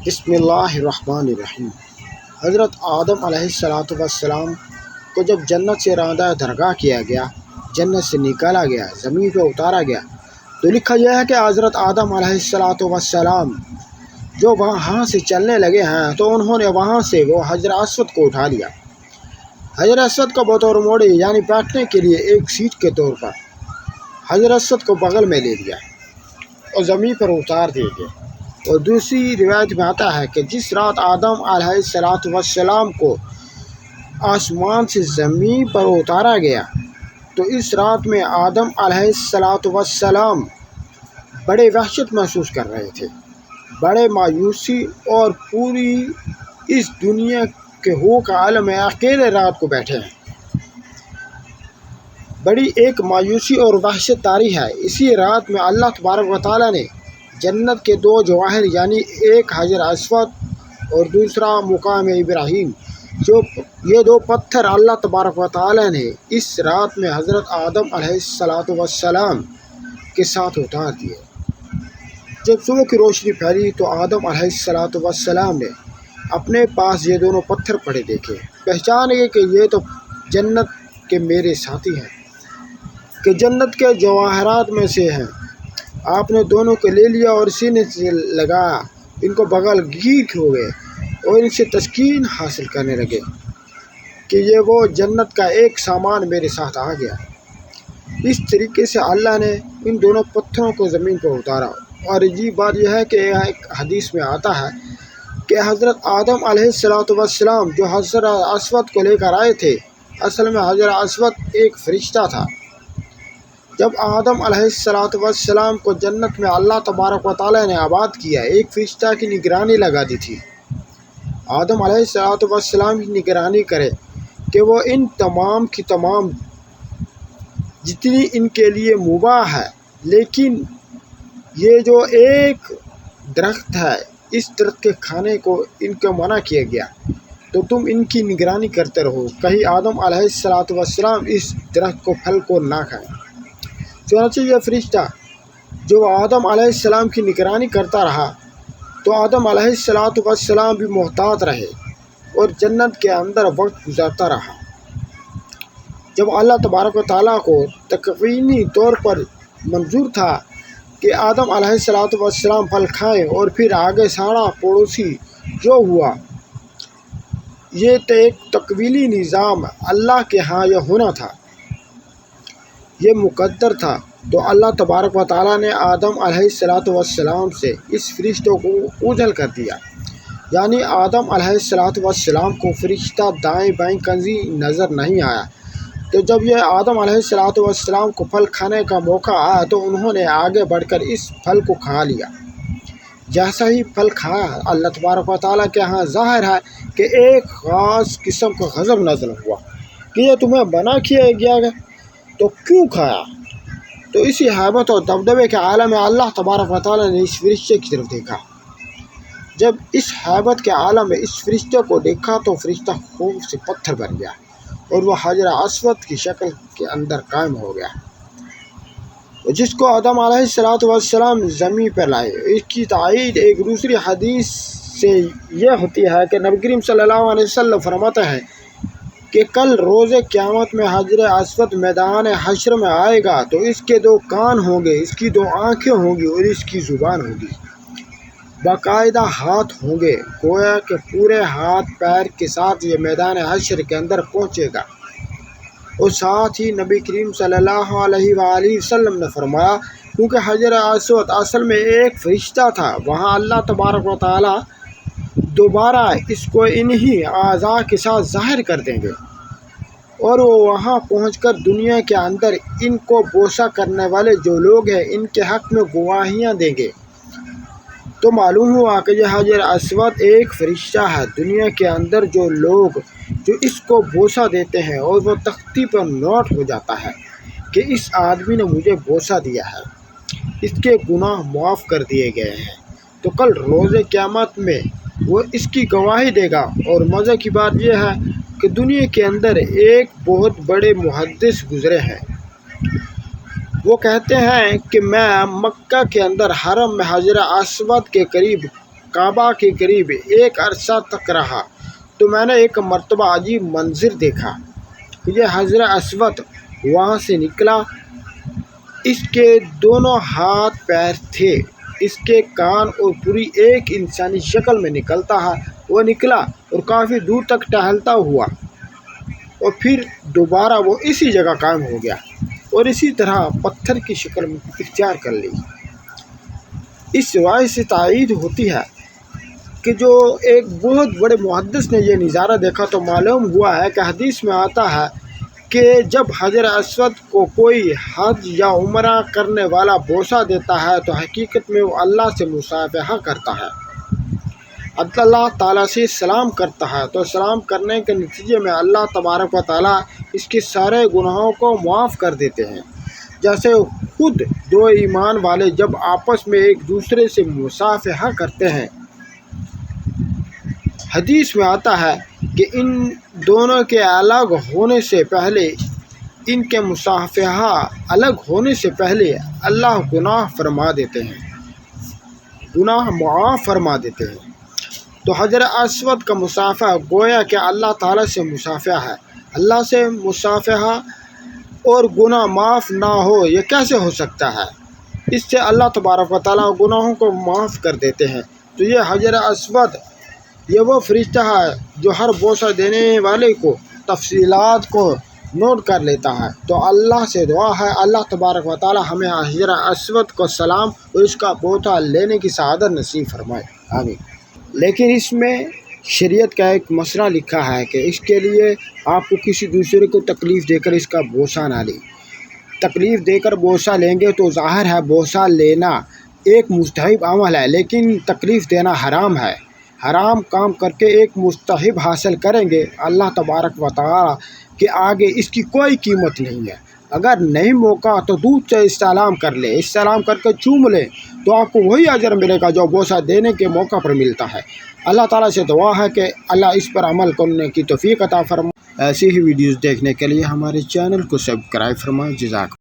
بسم اللہ الرحمن الرحیم۔ حضرت آدم علیہ السلام کو جب جنت سے راندہ درگاہ کیا گیا، جنت سے نکالا گیا، زمین پہ اتارا گیا، تو لکھا گیا ہے کہ حضرت آدم علیہ السلام جو وہاں سے چلنے لگے ہیں تو انہوں نے وہاں سے وہ حجر اسود کو اٹھا لیا۔ حجر اسود کو بطور موڑی یعنی بیٹھنے کے لیے ایک سیٹ کے طور پر حجر اسود کو بغل میں لے لیا اور زمین پر اتار دیے گئے۔ اور دوسری روایت میں آتا ہے کہ جس رات آدم علیہ السلام کو آسمان سے زمین پر اتارا گیا تو اس رات میں آدم علیہ السلام بڑے وحشت محسوس کر رہے تھے، بڑے مایوسی، اور پوری اس دنیا کے کے عالم میں اکیلے رات کو بیٹھے ہیں۔ بڑی ایک مایوسی اور وحشت طاری ہے۔ اسی رات میں اللہ تبارک و تعالیٰ نے جنت کے دو جواہر یعنی ایک حجر اسود اور دوسرا مقام ابراہیم، یہ دو پتھر اللہ تبارک و تعالیٰ نے اس رات میں حضرت آدم علیہ السلام کے ساتھ اتار دیے۔ جب صبح کی روشنی پھیلی تو آدم علیہ السلام نے اپنے پاس یہ دونوں پتھر پڑے دیکھے، پہچان گئے کہ یہ تو جنت کے میرے ساتھی ہیں، کہ جنت کے جواہرات میں سے ہیں۔ آپ نے دونوں کو لے لیا اور سینے سے لگایا، ان کو بغل گیر ہو گئے اور ان سے تسکین حاصل کرنے لگے کہ یہ وہ جنت کا ایک سامان میرے ساتھ آ گیا۔ اس طریقے سے اللہ نے ان دونوں پتھروں کو زمین پر اتارا۔ اور عجیب بات یہ ہے کہ ایک حدیث میں آتا ہے کہ حضرت آدم علیہ السلام جو حجر اسود کو لے کر آئے تھے، اصل میں حجر اسود ایک فرشتہ تھا۔ جب آدم علیہ السلام کو جنت میں اللہ تبارک و تعالیٰ نے آباد کیا، ایک فرشتہ کی نگرانی لگا دی تھی۔ آدم علیہ السلام کی نگرانی کرے کہ وہ ان تمام کی تمام جتنی ان کے لیے مباح ہے، لیکن یہ جو ایک درخت ہے، اس درخت کے کھانے کو ان کو منع کیا گیا، تو تم ان کی نگرانی کرتے رہو، کہیں آدم علیہ السلام اس درخت کو پھل کو نہ کھائیں۔ چنانچہ یہ فرشتہ جو آدم علیہ السلام کی نگرانی کرتا رہا تو آدم علیہ السلام بھی محتاط رہے اور جنت کے اندر وقت گزارتا رہا۔ جب اللہ تبارک و تعالیٰ کو تکوینی طور پر منظور تھا کہ آدم علیہ السلام پھل کھائیں اور پھر آگے سارا پڑوسی جو ہوا، یہ تو ایک تکوینی نظام اللہ کے ہاں یہ ہونا تھا، یہ مقدر تھا، تو اللہ تبارک و تعالیٰ نے آدم علیہ السلام سے اس فرشتوں کو اوجھل کر دیا، یعنی آدم علیہ السلام کو فرشتہ دائیں بائیں کنزی نظر نہیں آیا۔ تو جب یہ آدم علیہ السلام کو پھل کھانے کا موقع آیا تو انہوں نے آگے بڑھ کر اس پھل کو کھا لیا۔ جیسا ہی پھل کھایا، اللہ تبارک و تعالیٰ کے ہاں ظاہر ہے کہ ایک خاص قسم کا غضب نازل ہوا کہ یہ تمہیں منع کیا گیا تو کیوں کھایا؟ تو اسی ہیبت اور دبدبے کے عالم میں اللہ تبارک و تعالیٰ نے اس فرشتے کی طرف دیکھا۔ جب اس ہیبت کے عالم میں اس فرشتے کو دیکھا تو فرشتہ خوف سے پتھر بن گیا اور وہ حجر اسود کی شکل کے اندر قائم ہو گیا، جس کو آدم علیہ السلام زمین پر لائے۔ اس کی تائید ایک دوسری حدیث سے یہ ہوتی ہے کہ نبی کریم صلی اللہ علیہ وسلم فرماتے ہیں کہ کل روز قیامت میں حجر اسود میدان حشر میں آئے گا تو اس کے دو کان ہوں گے، اس کی دو آنکھیں ہوں گی اور اس کی زبان ہوگی، باقاعدہ ہاتھ ہوں گے، گویا کہ پورے ہاتھ پیر کے ساتھ یہ میدان حشر کے اندر پہنچے گا۔ اور ساتھ ہی نبی کریم صلی اللہ علیہ وآلہ وسلم نے فرمایا، کیونکہ حجر اسود اصل میں ایک فرشتہ تھا، وہاں اللہ تبارک و تعالیٰ دوبارہ اس کو انہی اعضاء کے ساتھ ظاہر کر دیں گے اور وہ وہاں پہنچ کر دنیا کے اندر ان کو بوسہ کرنے والے جو لوگ ہیں ان کے حق میں گواہیاں دیں گے۔ تو معلوم ہوا کہ یہ حجر اسود ایک فرشتہ ہے۔ دنیا کے اندر جو لوگ جو اس کو بوسہ دیتے ہیں اور وہ تختی پر نوٹ ہو جاتا ہے کہ اس آدمی نے مجھے بوسہ دیا ہے، اس کے گناہ معاف کر دیے گئے ہیں، تو کل روز قیامت میں وہ اس کی گواہی دے گا۔ اور مزے کی بات یہ ہے کہ دنیا کے اندر ایک بہت بڑے محدث گزرے ہیں، وہ کہتے ہیں کہ میں مکہ کے اندر حرم میں حجر اسود کے قریب کعبہ کے قریب ایک عرصہ تک رہا تو میں نے ایک مرتبہ عجیب منظر دیکھا۔ یہ حجر اسود وہاں سے نکلا، اس کے دونوں ہاتھ پیر تھے، اس کے کان اور پوری ایک انسانی شکل میں وہ نکلا اور کافی دور تک ٹہلتا ہوا، اور پھر دوبارہ وہ اسی جگہ قائم ہو گیا اور اسی طرح پتھر کی شکل میں اختیار کر لی۔ اس روایت سے تائید ہوتی ہے کہ جو ایک بہت بڑے محدث نے یہ نظارہ دیکھا تو معلوم ہوا ہے کہ حدیث میں آتا ہے کہ جب حجر اسود کو کوئی حج یا عمرہ کرنے والا بوسہ دیتا ہے تو حقیقت میں وہ اللہ سے مصافحہ کرتا ہے، اللہ تعالیٰ سے سلام کرتا ہے، تو سلام کرنے کے نتیجے میں اللہ تبارک و تعالیٰ اس کے سارے گناہوں کو معاف کر دیتے ہیں، جیسے خود دو ایمان والے جب آپس میں ایک دوسرے سے مصافحہ کرتے ہیں۔ حدیث میں آتا ہے کہ ان دونوں کے الگ ہونے سے پہلے، ان کے مصافحہ الگ ہونے سے پہلے اللہ گناہ معاف فرما دیتے ہیں۔ تو حجر اسود کا مصافحہ گویا کہ اللہ تعالیٰ سے مصافحہ ہے۔ اللہ سے مصافحہ اور گناہ معاف نہ ہو، یہ کیسے ہو سکتا ہے؟ اس سے اللہ تبارک و تعالیٰ گناہوں کو معاف کر دیتے ہیں۔ تو یہ حجر اسود یہ وہ فرشتہ ہے جو ہر بوسہ دینے والے کو تفصیلات کو نوٹ کر لیتا ہے۔ تو اللہ سے دعا ہے اللہ تبارک و تعالیٰ ہمیں حجر اسود کو سلام اور اس کا بوسہ لینے کی سعادت نصیب فرمائے، آمین۔ لیکن اس میں شریعت کا ایک مسئلہ لکھا ہے کہ اس کے لیے آپ کو کسی دوسرے کو تکلیف دے کر اس کا بوسہ نہ لیں۔ تکلیف دے کر بوسہ لیں گے تو ظاہر ہے بوسہ لینا ایک مستحب عمل ہے، لیکن تکلیف دینا حرام ہے۔ حرام کام کر کے ایک مستحب حاصل کریں گے، اللہ تبارک و تعالیٰ کے آگے اس کی کوئی قیمت نہیں ہے۔ اگر نہیں موقع تو دودھ سے استعلام کر لیں، استعلام کر کے چوم لیں تو آپ کو وہی اجر ملے گا جو بوسہ دینے کے موقع پر ملتا ہے۔ اللہ تعالیٰ سے دعا ہے کہ اللہ اس پر عمل کرنے کی توفیق عطا فرمائے۔ ایسی ہی ویڈیوز دیکھنے کے لیے ہمارے چینل کو سبسکرائب فرمائیں۔ جزاک